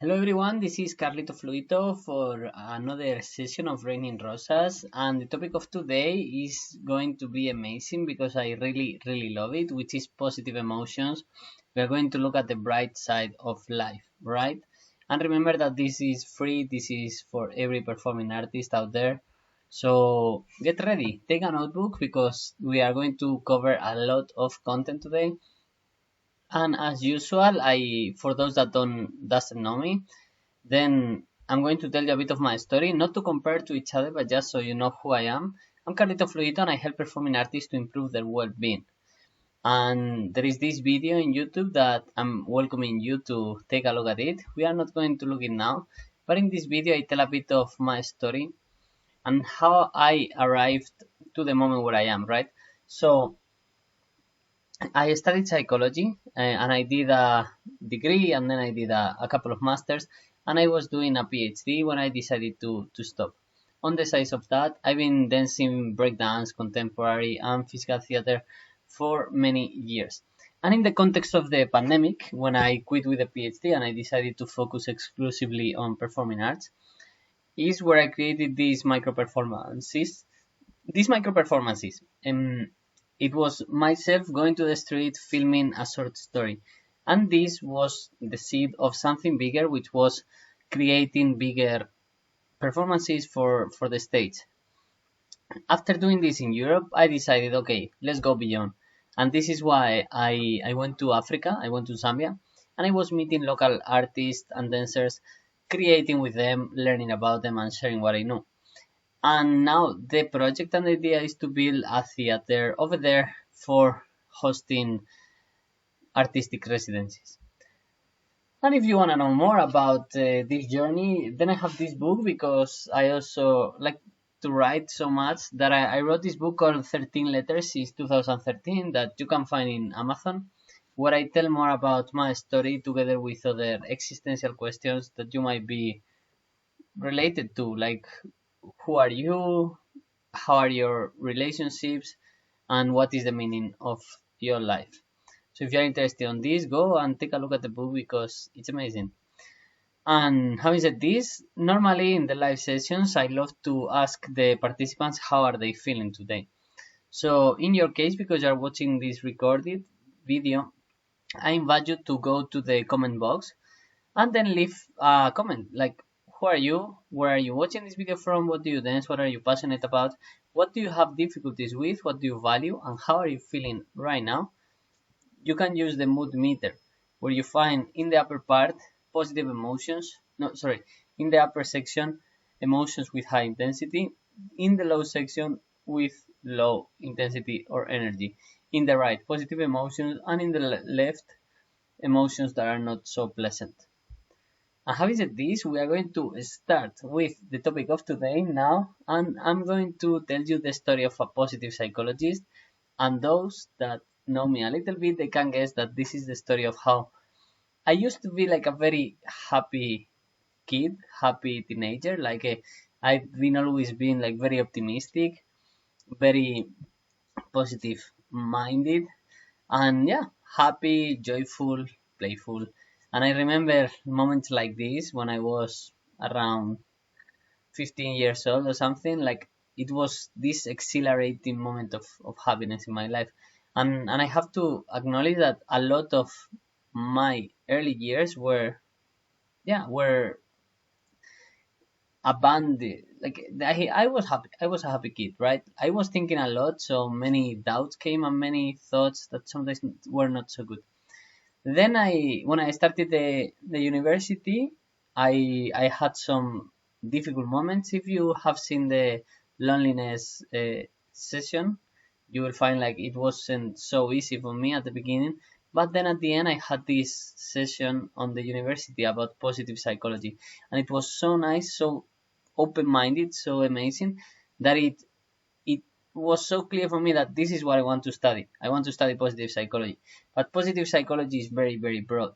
Hello everyone, this is Carlito Fluito for another session of Raining Rosas, and the topic of today is going to be amazing because I really love it, which is positive emotions. We are going to look at the bright side of life, right? And remember that this is free, this is for every performing artist out there. So get ready, take a notebook because we are going to cover a lot of content today. And as usual, I for those that doesn't know me, then I'm going to tell you a bit of my story, not to compare to each other, but just so you know who I am. I'm Carlito Fluito and I help performing artists to improve their well-being. And there is this video in YouTube that I'm welcoming you to take a look at it. We are not going to look it now, but in this video I tell a bit of my story and how I arrived to the moment where I am, right? So I studied psychology and I did a degree and then I did a couple of masters and I was doing a PhD when I decided to stop. On the side of that, I've been dancing breakdance, contemporary and physical theater for many years. And in the context of the pandemic, when I quit with the PhD and I decided to focus exclusively on performing arts, is where I created these micro performances. These micro performances. It was myself going to the street filming a short story. And this was the seed of something bigger, which was creating bigger performances for the stage. After doing this in Europe, I decided, okay, let's go beyond. And this is why I went to Africa, I went to Zambia, and I was meeting local artists and dancers, creating with them, learning about them, and sharing what I know. And now the project and idea is to build a theater over there for hosting artistic residencies. And if you want to know more about this journey, then I have this book because I also like to write so much that I wrote this book called 13 Letters since 2013 that you can find in Amazon, where I tell more about my story together with other existential questions that you might be related to, like who are you, how are your relationships, and what is the meaning of your life. So if you're interested on this, go and take a look at the book because it's amazing. And having said this, normally in the live sessions, I love to ask the participants how are they feeling today. So in your case, because you're watching this recorded video, I invite you to go to the comment box and then leave a comment like who are you, where are you watching this video from, what do you dance, what are you passionate about, what do you have difficulties with, what do you value, and how are you feeling right now. You can use the mood meter where you find in the upper part positive emotions, no sorry, in the upper section emotions with high intensity, in the low section with low intensity or energy, in the right positive emotions, and in the left emotions that are not so pleasant. And having said this, we are going to start with the topic of today now, and I'm going to tell you the story of a positive psychologist. And those that know me a little bit, they can guess that this is the story of how I used to be like a very happy kid, happy teenager. Like I've been always been like very optimistic, very positive minded, and yeah, happy, joyful, playful. And I remember moments like this when I was around 15 years old or something. Like it was this exhilarating moment of happiness in my life. And I have to acknowledge that a lot of my early years were abandoned. Like I was happy. I was a happy kid, right? I was thinking a lot, so many doubts came and many thoughts that sometimes were not so good. Then when I started the university, I had some difficult moments. If you have seen the loneliness session, you will find like it wasn't so easy for me at the beginning. But then at the end, I had this session on the university about positive psychology, and it was so nice, so open-minded, so amazing that it was so clear for me that this is what I want to study. I want to study positive psychology. But positive psychology is very broad.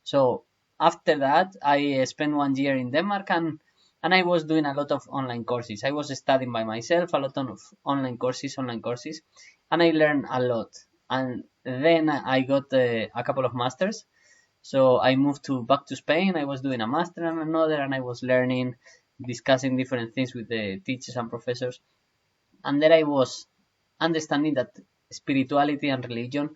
So after that, I spent 1 year in Denmark and I was doing a lot of online courses. I was studying by myself, a lot of online courses, and I learned a lot. And then I got a couple of masters. So I moved back to Spain. I was doing a master and another, and I was learning, discussing different things with the teachers and professors. And there I was understanding that spirituality and religion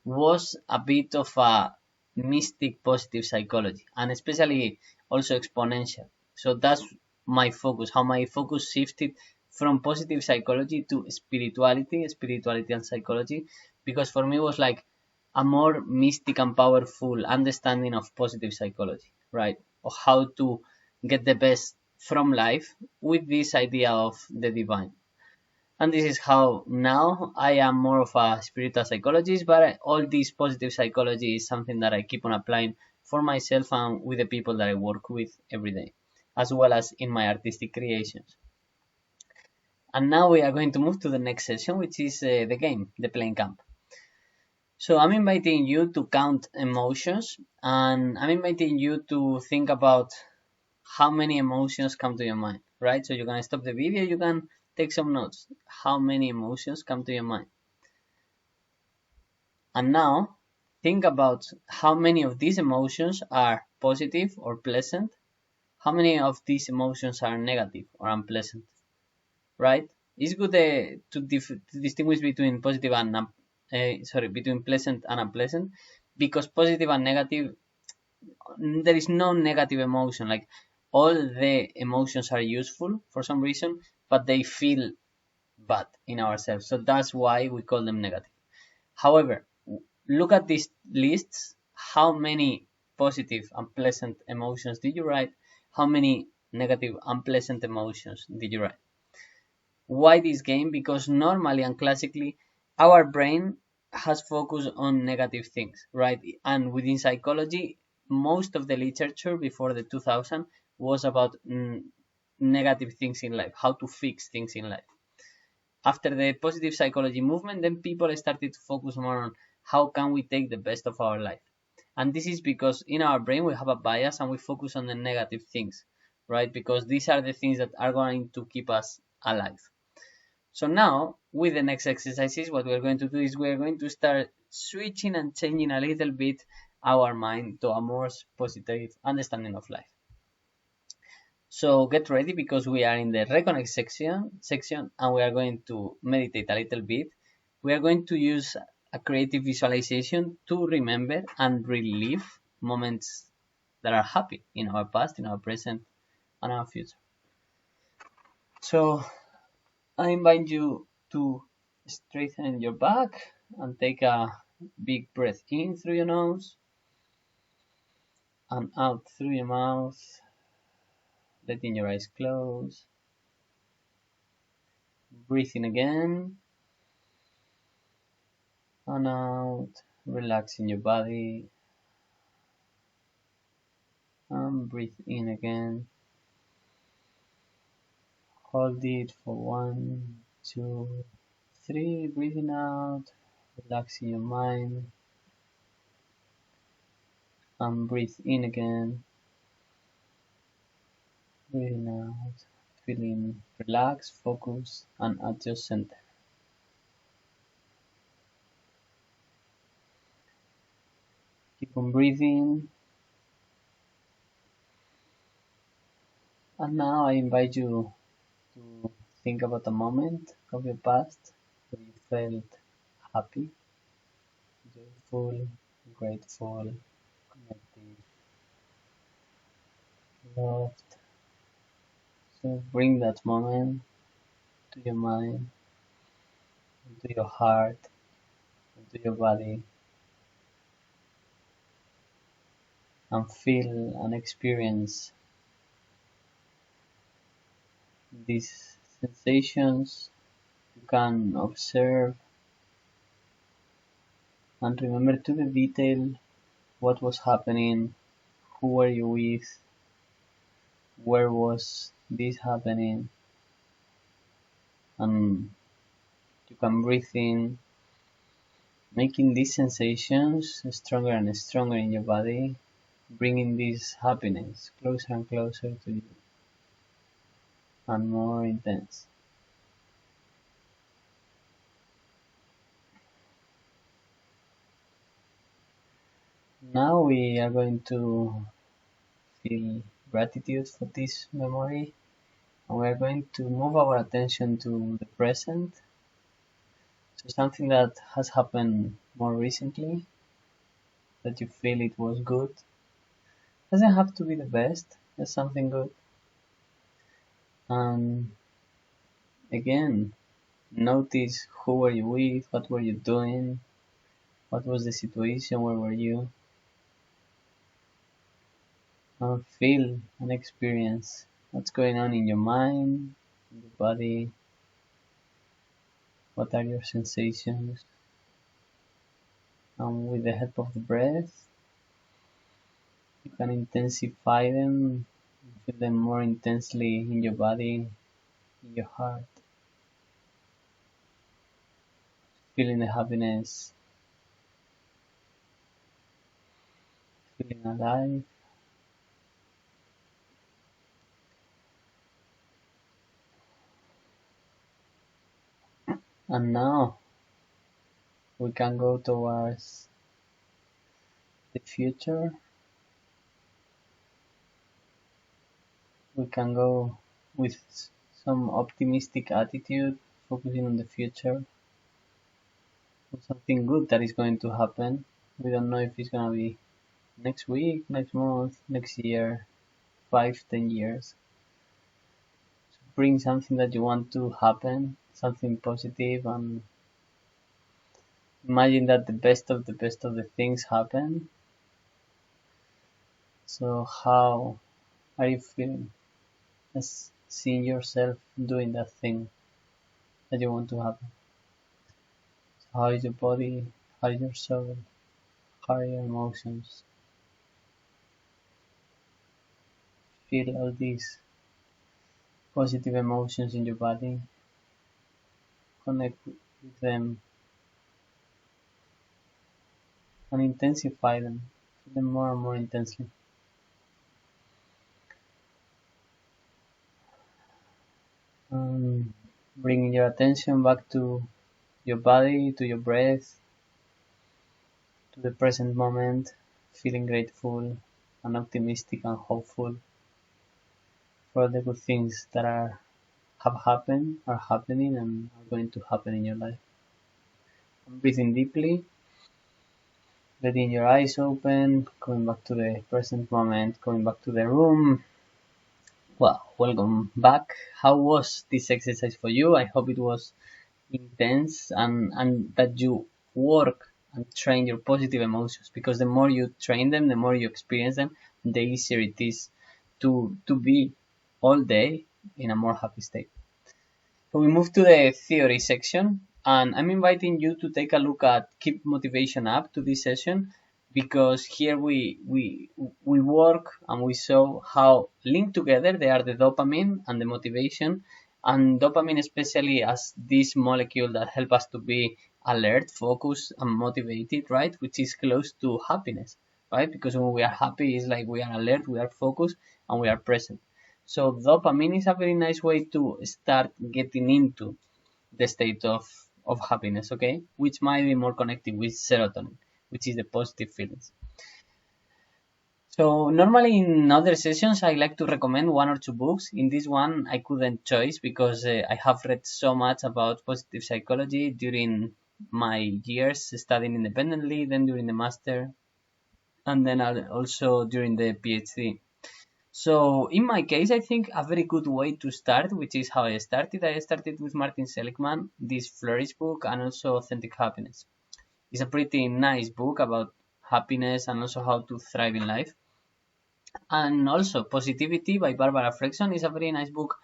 was a bit of a mystic positive psychology, and especially also exponential. So that's my focus, how my focus shifted from positive psychology to spirituality and psychology, because for me it was like a more mystic and powerful understanding of positive psychology, right? Of how to get the best from life with this idea of the divine. And this is how now I am more of a spiritual psychologist, but all this positive psychology is something that I keep on applying for myself and with the people that I work with every day, as well as in my artistic creations. And now we are going to move to the next session, which is the game, the playing camp. So I'm inviting you to count emotions, and I'm inviting you to think about how many emotions come to your mind, right? So you can stop the video, you can take some notes. How many emotions come to your mind? And now think about how many of these emotions are positive or pleasant, how many of these emotions are negative or unpleasant, right? It's good to distinguish between positive and between pleasant and unpleasant, because positive and negative, there is no negative emotion. Like, all the emotions are useful for some reason, but they feel bad in ourselves. So that's why we call them negative. However, look at these lists. How many positive and pleasant emotions did you write? How many negative unpleasant emotions did you write? Why this game? Because normally and classically, our brain has focused on negative things, right? And within psychology, most of the literature before the 2000 was about negative things in life, how to fix things in life. After the positive psychology movement, then people started to focus more on how can we take the best of our life. And this is because in our brain we have a bias and we focus on the negative things, right? Because these are the things that are going to keep us alive. So now, with the next exercises, what we're going to do is we're going to start switching and changing a little bit our mind to a more positive understanding of life. So get ready, because we are in the reconnect section and we are going to meditate a little bit. We are going to use a creative visualization to remember and relive moments that are happy in our past, in our present, and our future. So I invite you to straighten your back and take a big breath in through your nose and out through your mouth, letting your eyes close. Breathe in again and out, relaxing your body, and breathe in again. Hold it for 1, 2, 3. Breathing out, relaxing your mind, and breathe in again. Breathing out, feeling relaxed, focused, and at your center. Keep on breathing. And now I invite you to think about a moment of your past where you felt happy, joyful, grateful, connected, loved. So bring that moment to your mind, to your heart, to your body, and feel and experience these sensations. You can observe and remember to the detail what was happening, who were you with, where was this happening, and you can breathe in, making these sensations stronger and stronger in your body, bringing this happiness closer and closer to you, and more intense. Now we are going to feel gratitude for this memory, and we are going to move our attention to the present, to something that has happened more recently, that you feel it was good. Doesn't have to be the best, just something good. And again, notice who were you with, what were you doing, what was the situation, where were you, and feel and experience what's going on in your mind, in your body, what are your sensations. And with the help of the breath, you can intensify them, feel them more intensely in your body, in your heart, feeling the happiness, feeling alive. And now we can go towards the future. We can go with some optimistic attitude, focusing on the future, on something good that is going to happen. We don't know if it's gonna be next week, next month, next year, 5, 10 years. So bring something that you want to happen, something positive, and imagine that the best of the things happen. So how are you feeling? Just seeing yourself doing that thing that you want to happen. So how is your body? How is your soul? How are your emotions? Feel all these positive emotions in your body. Connect with them and intensify them. Feel them more and more intensely. Bringing your attention back to your body, to your breath, to the present moment, feeling grateful and optimistic and hopeful for the good things that have happened, are happening, and are going to happen in your life. And breathing deeply, letting your eyes open, coming back to the present moment, coming back to the room. Well, welcome back. How was this exercise for you? I hope it was intense and that you work and train your positive emotions, because the more you train them, the more you experience them, the easier it is to be all day in a more happy state. So we move to the theory section, and I'm inviting you to take a look at Keep Motivation Up to this session, because here we work and we show how linked together they are, the dopamine and the motivation, and dopamine especially as this molecule that help us to be alert, focused, and motivated, right? Which is close to happiness, right? Because when we are happy, it's like we are alert, we are focused, and we are present. So dopamine is a very nice way to start getting into the state of happiness, okay? Which might be more connected with serotonin, which is the positive feelings. So normally in other sessions, I like to recommend one or two books. In this one, I couldn't choose because I have read so much about positive psychology during my years studying independently, then during the master, and then also during the PhD. So in my case, I think a very good way to start, which is how I started with Martin Seligman, this Flourish book, and also Authentic Happiness. It's a pretty nice book about happiness and also how to thrive in life. And also Positivity by Barbara Fredrickson is a very nice book,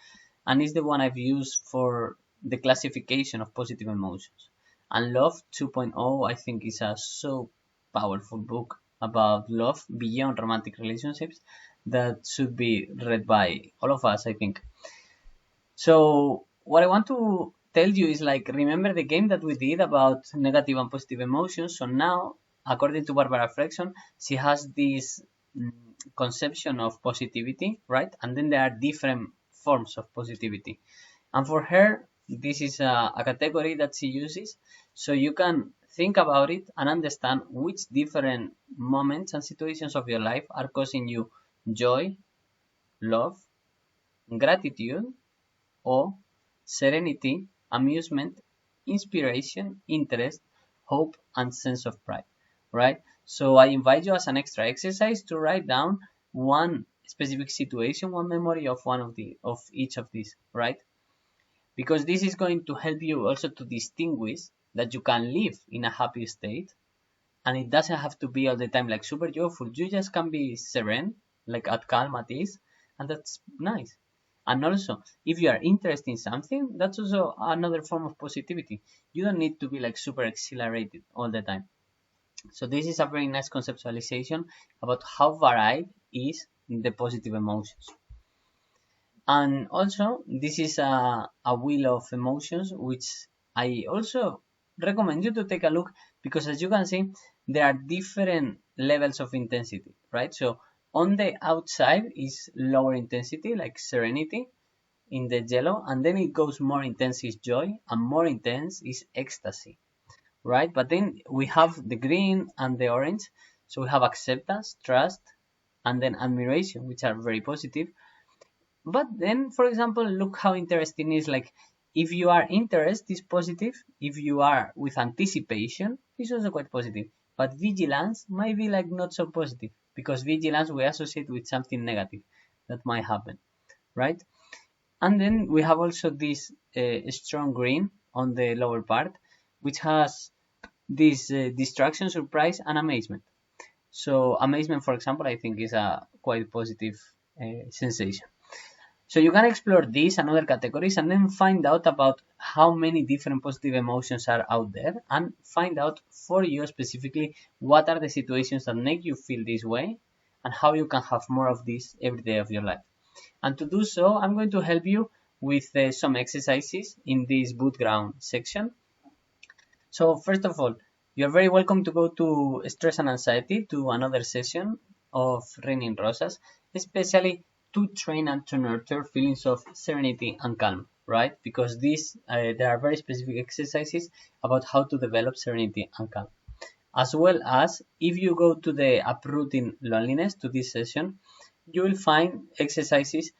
and is the one I've used for the classification of positive emotions. And Love 2.0, I think, is a so powerful book about love beyond romantic relationships that should be read by all of us, I think. So what I want to tell you is, like, remember the game that we did about negative and positive emotions. So now, according to Barbara Fredrickson, she has this conception of positivity, right? And then there are different forms of positivity. And for her, this is a category that she uses. So you can think about it and understand which different moments and situations of your life are causing you joy, love, gratitude, awe, serenity, amusement, inspiration, interest, hope, and sense of pride, right? So I invite you as an extra exercise to write down one specific situation, one memory of of each of these, right? Because this is going to help you also to distinguish that you can live in a happy state, and it doesn't have to be all the time like super joyful. You just can be serene, like at calm, at ease, and that's nice. And also, if you are interested in something, that's also another form of positivity. You don't need to be like super exhilarated all the time. So this is a very nice conceptualization about how varied is the positive emotions. And also, this is a wheel of emotions, which I also recommend you to take a look, because as you can see, there are different levels of intensity, right? So on the outside is lower intensity, like serenity in the yellow, and then it goes more intense is joy, and more intense is ecstasy, right? But then we have the green and the orange. So we have acceptance, trust, and then admiration, which are very positive. But then, for example, look how interesting it is. Like, if you are interest is positive. If you are with anticipation, it's also quite positive. But vigilance might be like not so positive, because vigilance we associate with something negative that might happen, right? And then we have also this strong green on the lower part, which has this distraction, surprise, and amazement. So amazement, for example, I think is a quite positive sensation. So you can explore these and other categories and then find out about how many different positive emotions are out there, and find out for you specifically what are the situations that make you feel this way and how you can have more of this every day of your life. And to do so, I'm going to help you with some exercises in this boot ground section. So first of all, you're very welcome to go to Stress and Anxiety, to another session of Raining Rosas, especially to train and to nurture feelings of serenity and calm, right? Because there are very specific exercises about how to develop serenity and calm. As well as, if you go to the Uprooting Loneliness, to this session, you will find exercises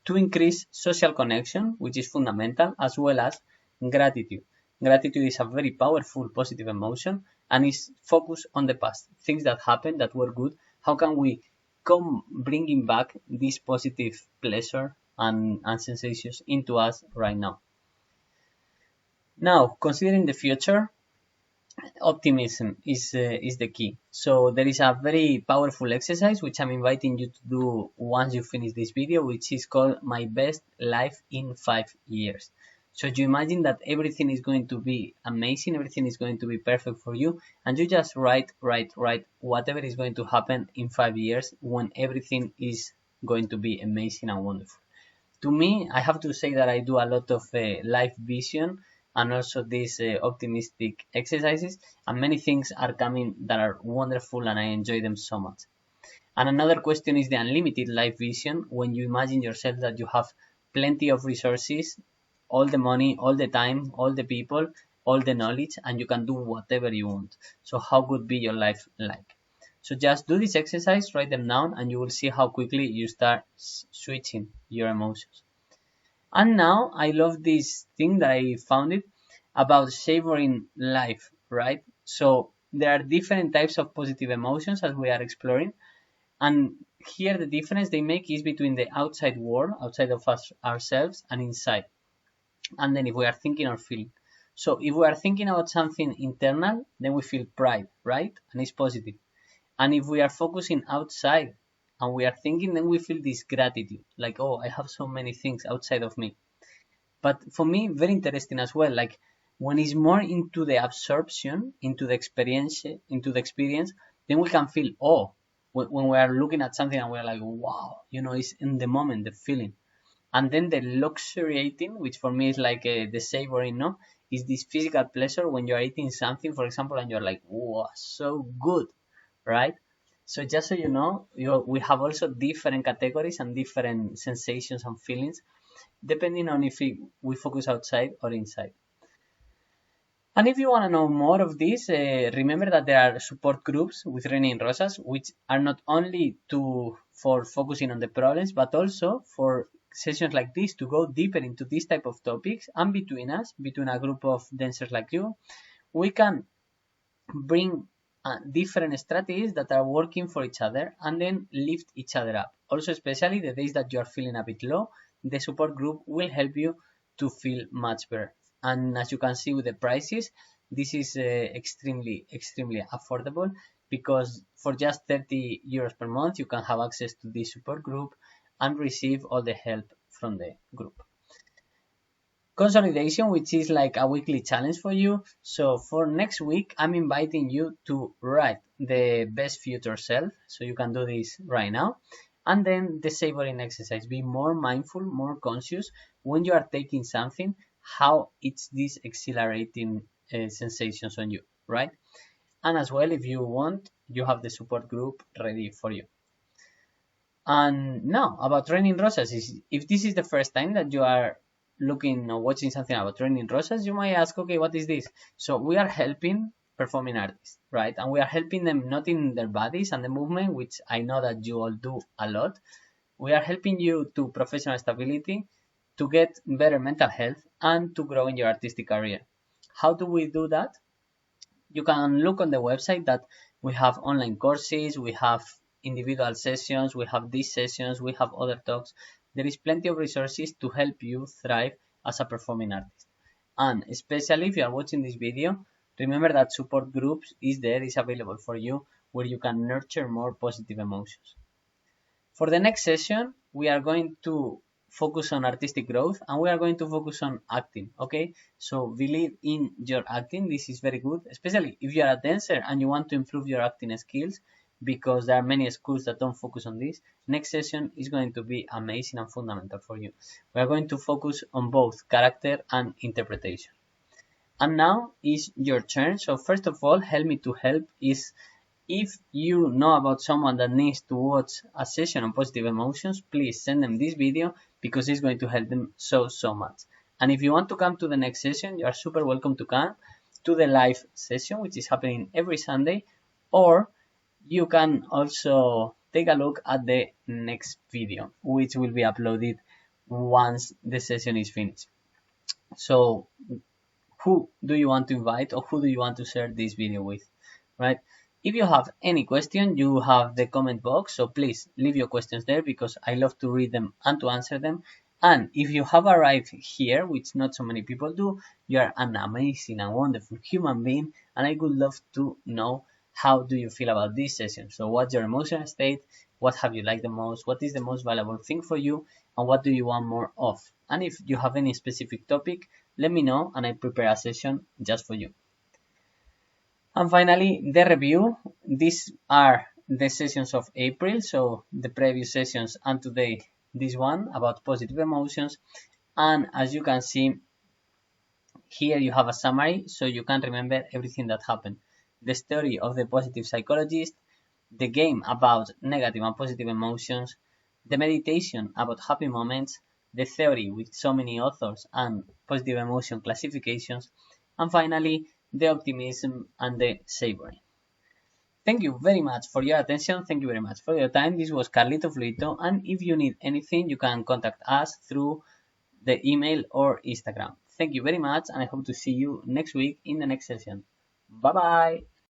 to increase social connection, which is fundamental, as well as gratitude. Gratitude is a very powerful positive emotion and is focused on the past, things that happened that were good. How can we come bringing back this positive pleasure and sensations into us right now? Now, considering the future, optimism is the key. So there is a very powerful exercise which I'm inviting you to do once you finish this video, which is called My Best Life in 5 Years. So you imagine that everything is going to be amazing, everything is going to be perfect for you, and you just write whatever is going to happen in 5 years when everything is going to be amazing and wonderful. To me, I have to say that I do a lot of life vision and also these optimistic exercises, and many things are coming that are wonderful and I enjoy them so much. And another question is the unlimited life vision, when you imagine yourself that you have plenty of resources, all the money, all the time, all the people, all the knowledge, and you can do whatever you want. So how would be your life like? So just do this exercise, write them down, and you will see how quickly you start switching your emotions. And now I love this thing that I found it about savoring life, right? So there are different types of positive emotions as we are exploring. And here the difference they make is between the outside world, outside of us ourselves, and inside. And then if we are thinking or feeling. So if we are thinking about something internal, then we feel pride, right? And it's positive. And if we are focusing outside and we are thinking, then we feel this gratitude, like, oh, I have so many things outside of me. But for me, very interesting as well. Like, when it's more into the absorption, into the experience, then we can feel awe. When we are looking at something and we're like, wow, it's in the moment, the feeling. And then the luxuriating, which for me is like the savoring, no? Is this physical pleasure when you're eating something, for example, and you're like, wow, so good, right? So just so you know, we have also different categories and different sensations and feelings, depending on if we focus outside or inside. And if you want to know more of this, remember that there are support groups with Raining Rosas, which are not only for focusing on the problems, but also for sessions like this to go deeper into this type of topics. And between us, between a group of dancers like you, we can bring different strategies that are working for each other and then lift each other up. Also, especially the days that you are feeling a bit low, the support group will help you to feel much better. And as you can see with the prices, this is extremely affordable, because for just 30 euros per month, you can have access to this support group and receive all the help from the group. Consolidation, which is like a weekly challenge for you. So for next week, I'm inviting you to write the best future self. So you can do this right now. And then the savoring exercise. Be more mindful, more conscious when you are taking something, how it's this exhilarating sensations on you, right? And as well, if you want, you have the support group ready for you. And now about Raining Rosas, if this is the first time that you are looking or watching something about Raining Rosas, you might ask, okay, what is this? So we are helping performing artists, right? And we are helping them not in their bodies and the movement, which I know that you all do a lot. We are helping you to professional stability, to get better mental health, and to grow in your artistic career. How do we do that? You can look on the website that we have online courses, we have individual sessions, we have these sessions, we have other talks. There is plenty of resources to help you thrive as a performing artist. And especially if you are watching this video, remember that support groups is available for you, where you can nurture more positive emotions. For the next session, we are going to focus on artistic growth, and we are going to focus on acting, okay? So believe in your acting. This is very good, especially if you are a dancer and you want to improve your acting skills, because there are many schools that don't focus on this. Next session is going to be amazing and fundamental for you. We are going to focus on both character and interpretation. And now is your turn. So first of all, help me to help is, if you know about someone that needs to watch a session on positive emotions, please send them this video, because it's going to help them so much. And if you want to come to the next session, you are super welcome to come to the live session, which is happening every Sunday, or you can also take a look at the next video, which will be uploaded once the session is finished. So who do you want to invite, or who do you want to share this video with, right? If you have any question, you have the comment box, so please leave your questions there, because I love to read them and to answer them. And if you have arrived here, which not so many people do, you are an amazing and wonderful human being, and I would love to know, how do you feel about this session? So what's your emotional state? What have you liked the most? What is the most valuable thing for you? And what do you want more of? And if you have any specific topic, let me know, and I prepare a session just for you. And finally, the review. These are the sessions of April, so the previous sessions, and today this one about positive emotions. And as you can see, here you have a summary, so you can remember everything that happened. The story of the positive psychologist, the game about negative and positive emotions, the meditation about happy moments, the theory with so many authors and positive emotion classifications, and finally, the optimism and the savoring. Thank you very much for your attention. Thank you very much for your time. This was Carlito Fluito, and if you need anything, you can contact us through the email or Instagram. Thank you very much, and I hope to see you next week in the next session. Bye bye.